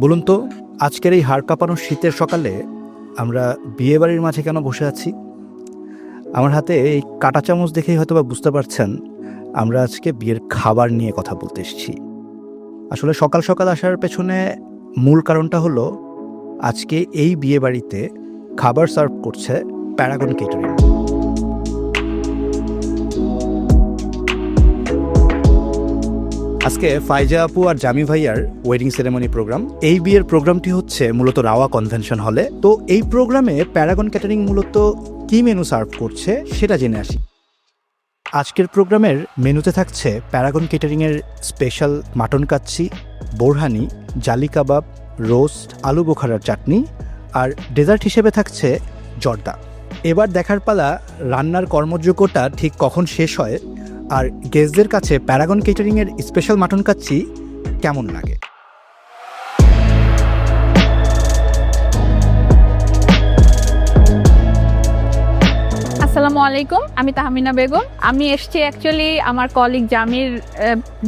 বলুন তো, আজকের এই হাড় কাঁপানো শীতের সকালে আমরা বিয়েবাড়ির মাঝে কেন বসে আছি? আমার হাতে এই কাঁটা চামচ দেখেই হয়তো বা বুঝতে পারছেন আমরা আজকে বিয়ের খাবার নিয়ে কথা বলতে এসেছি। আসলে সকাল সকাল আসার পেছনে মূল কারণটা হলো আজকে এই বিয়েবাড়িতে খাবার সার্ভ করছে প্যারাগন কেটারিং। আজকে ফাইজা আপু আর জামি ভাইয়ার ওয়েডিং সেরেমনি প্রোগ্রাম। এই বিয়ের প্রোগ্রামটি হচ্ছে মূলত রাওয়া কনভেনশন হলে। তো এই প্রোগ্রামে প্যারাগন ক্যাটারিং মূলত কি মেনু সার্ভ করছে সেটা জেনে আসি। আজকের প্রোগ্রামের মেনুতে থাকছে প্যারাগন কেটারিংয়ের special mutton kacchi, borhani, jali kabab, roast, আলু বোখারার চাটনি, আর ডেজার্ট হিসেবে থাকছে জর্দা। এবার দেখার পালা রান্নার কর্মযোগ্যটা ঠিক কখন শেষ হয় আর গেস্টদের কাছে প্যারাগন কেটারিংয়ের স্পেশাল মাটন কাচ্চি কেমন লাগে। আসসালামু আলাইকুম, আমি তাহমিনা বেগম। আমি এসেছি অ্যাকচুয়ালি আমার কলিগ জামির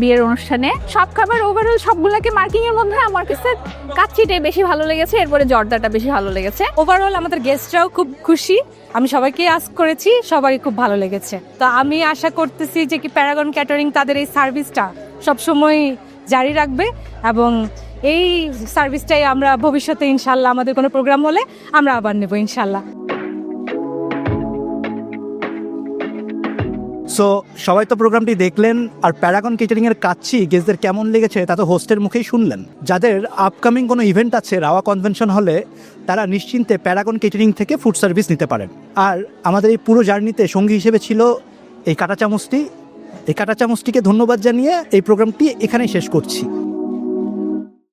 বিয়ের অনুষ্ঠানে। সব খাবার ওভারঅল সবগুলোকে মার্কিং এর মধ্যে আমার কাছে কাচ্চিটাই বেশি ভালো লেগেছে, এরপরে জর্দাটা বেশি ভালো লেগেছে। ওভারঅল আমাদের গেস্টরাও খুব খুশি। আমি সবাইকে আস্ক করেছি, সবারই খুব ভালো লেগেছে। তো আমি আশা করতেছি যে কি প্যারাগন ক্যাটারিং তাদের এই সার্ভিসটা সবসময় জারি রাখবে এবং এই সার্ভিসটাই আমরা ভবিষ্যতে ইনশাল্লাহ আমাদের কোনো প্রোগ্রাম হলে আমরা আবার নেব ইনশাল্লাহ। সো সবাই তো প্রোগ্রামটি দেখলেন, আর প্যারাগন কেটারিংয়ের কাচ্চি গেস্টদের কেমন লেগেছে তা তো হোস্টের মুখেই শুনলেন। যাদের আপকামিং কোনো ইভেন্ট আছে রাওয়া কনভেনশন হলে, তারা নিশ্চিন্তে প্যারাগন কেটারিং থেকে ফুড সার্ভিস নিতে পারেন। আর আমাদের এই পুরো জার্নিতে সঙ্গী হিসেবে ছিল এই কাঁটা চামচটি। এই কাঁটা চামচটিকে ধন্যবাদ জানিয়ে এই প্রোগ্রামটি এখানেই শেষ করছি।